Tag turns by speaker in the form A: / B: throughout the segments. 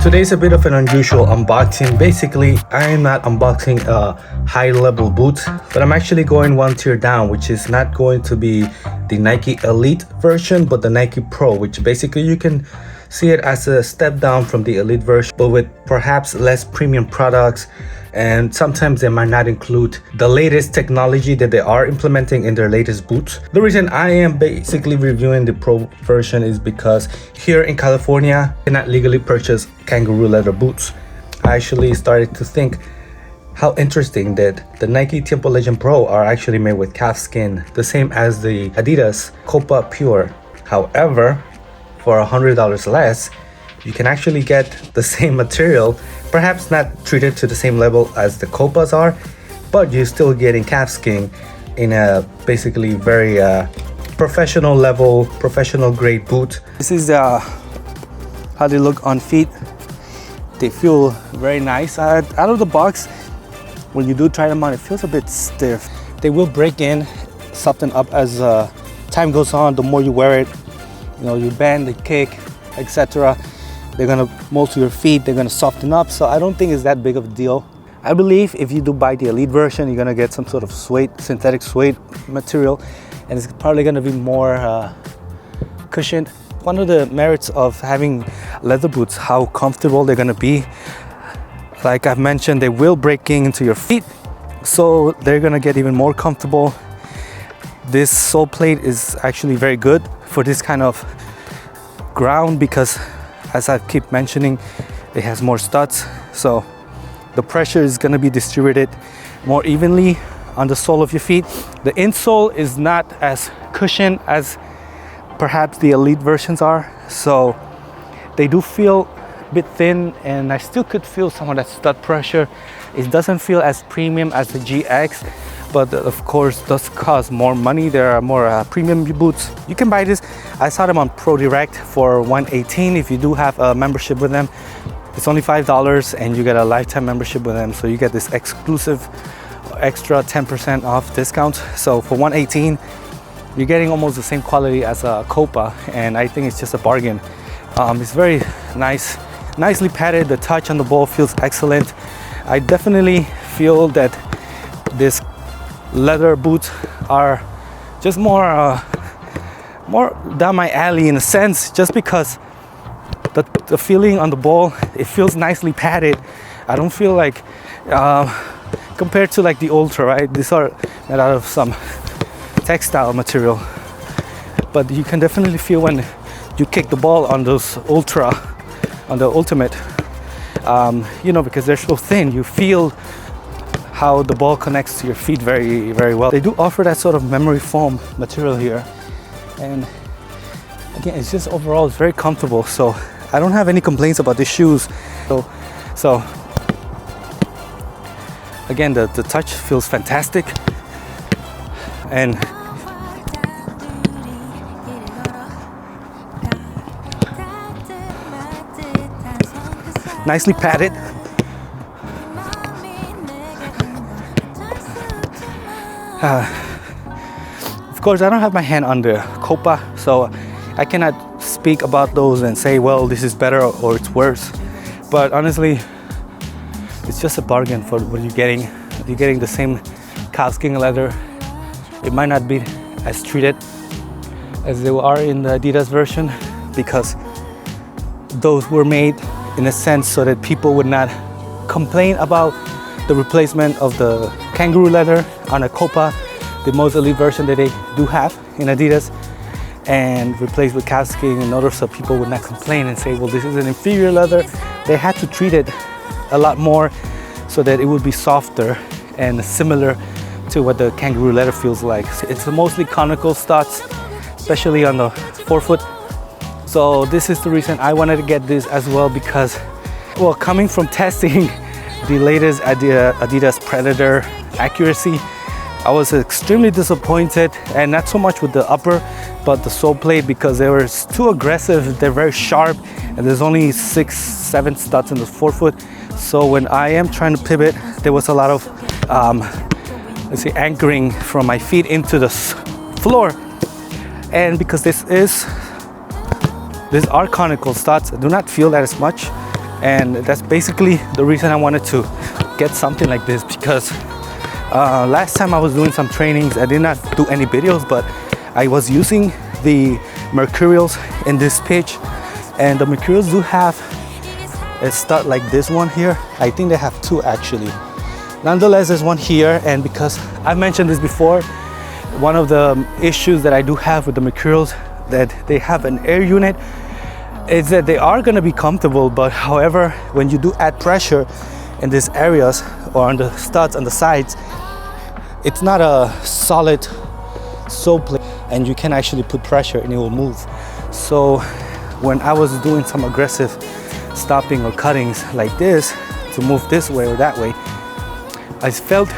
A: Today's a bit of an unusual unboxing. Basically, I am not unboxing a high-level boot, but I'm actually going one tier down, which is not going to be the Nike Elite version, but the Nike Pro, which basically you can see it as a step down from the Elite version, but with perhaps less premium products, and sometimes they might not include the latest technology that they are implementing in their latest boots. The reason I am basically reviewing the Pro version is because here in California, you cannot legally purchase kangaroo leather boots. I actually started to think how interesting that the Nike Tiempo Legend Pro are actually made with calf skin, the same as the Adidas Copa Pure. However, for $100 less, you can actually get the same material, perhaps not treated to the same level as the Copas are, but you're still getting calf skin in a basically very professional level, professional grade boot. This is how they look on feet. They feel very nice. Out of the box, when you do try them on, it feels a bit stiff. They will break in, soften up as time goes on. The more you wear it, you bend, they kick, etc. They're gonna mold to your feet, they're gonna soften up, so I don't think it's that big of a deal. I believe if you do buy the Elite version, you're gonna get some sort of suede, synthetic suede material, and it's probably gonna be more cushioned. One of the merits of having leather boots, how comfortable they're gonna be. Like I've mentioned, they will break into your feet, so they're gonna get even more comfortable. This sole plate is actually very good for this kind of ground because, as I keep mentioning, it has more studs, so the pressure is going to be distributed more evenly on the sole of your feet. The insole is not as cushioned as perhaps the Elite versions are, so they do feel a bit thin, and I still could feel some of that stud pressure. It doesn't feel as premium as the GX, but of course does cost more money. There are more premium boots. You can buy this. I saw them on Pro Direct for $118. If you do have a membership with them, it's only $5 and you get a lifetime membership with them, so you get this exclusive extra 10% off discount. So for $118, you're getting almost the same quality as a Copa, and I think it's just a bargain. It's very nice, nicely padded. The touch on the ball feels excellent. I definitely feel that this leather boots are just more down my alley in a sense, just because the feeling on the ball, it feels nicely padded. I don't feel like compared to like the Ultra, right? These are made out of some textile material, but you can definitely feel when you kick the ball on those Ultra, on the Ultimate, because they're so thin. You feel how the ball connects to your feet very, very well. They do offer that sort of memory foam material here, and again, it's just overall it's very comfortable, so I don't have any complaints about these shoes. So again, the touch feels fantastic, and nicely padded. Of course, I don't have my hand on the Copa, so I cannot speak about those and say, well, this is better or it's worse. But honestly, it's just a bargain for what you're getting. You're getting the same calfskin leather. It might not be as treated as they are in the Adidas version, because those were made in a sense so that people would not complain about the replacement of the kangaroo leather on a Copa, the most elite version that they do have in Adidas, and replaced with calfskin in order so people would not complain and say, well, this is an inferior leather. They had to treat it a lot more so that it would be softer and similar to what the kangaroo leather feels like. It's mostly conical studs, especially on the forefoot. So this is the reason I wanted to get this as well, because, well, coming from testing the latest Adidas Predator accuracy, I was extremely disappointed, and not so much with the upper, but the sole plate, because they were too aggressive. They're very sharp, and there's only 6-7 studs in the forefoot. So when I am trying to pivot, there was a lot of anchoring from my feet into the floor. And because these are conical studs, I do not feel that as much. And that's basically the reason I wanted to get something like this, because last time I was doing some trainings, I did not do any videos, but I was using the Mercurials in this pitch, and the Mercurials do have a stud like this one here. I think they have two actually. Nonetheless, there's one here, and because I've mentioned this before, one of the issues that I do have with the Mercurials that they have an air unit is that they are going to be comfortable, but however, when you do add pressure in these areas or on the studs on the sides, it's not a solid sole plate, and you can actually put pressure and it will move. So when I was doing some aggressive stopping or cuttings like this to move this way or that way, I felt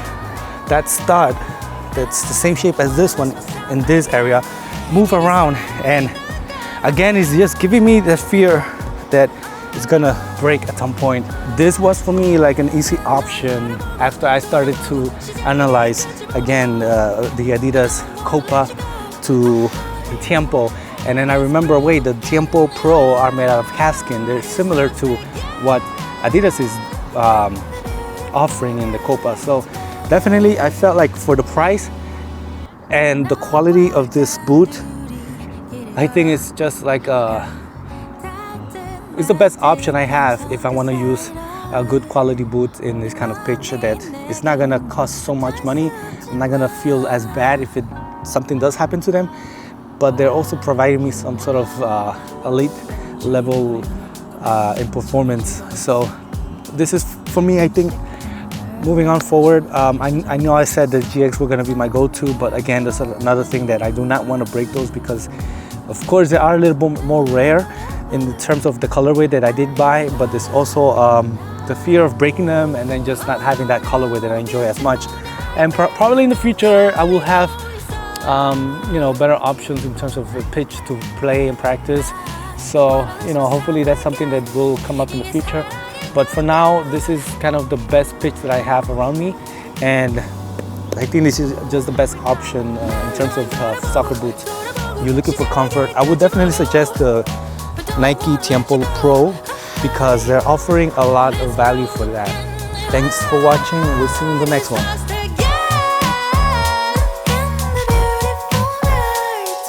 A: that stud that's the same shape as this one in this area move around, and again, it's just giving me the fear that it's gonna break at some point. This was for me like an easy option after I started to analyze again the Adidas Copa to the Tiempo, and then I remember, wait, the Tiempo Pro are made out of calfskin. They're similar to what Adidas is offering in the Copa. So definitely I felt like for the price and the quality of this boot, I think it's just like it's the best option I have if I want to use a good quality boot in this kind of pitch that it's not gonna cost so much money. I'm not gonna feel as bad if something does happen to them, but they're also providing me some sort of elite level in performance. So this is for me, I think, moving on forward. I know I said that GX were gonna be my go-to, but again, there's another thing that I do not want to break those, because of course they are a little bit more rare in terms of the colorway that I did buy, but there's also the fear of breaking them and then just not having that colorway that I enjoy as much. And probably in the future I will have better options in terms of the pitch to play and practice. So hopefully that's something that will come up in the future. But for now, this is kind of the best pitch that I have around me, and I think this is just the best option in terms of soccer boots. You're looking for comfort, I would definitely suggest the Nike Tiempo Pro, because they're offering a lot of value for that. Thanks for watching, and we'll see you in the next one.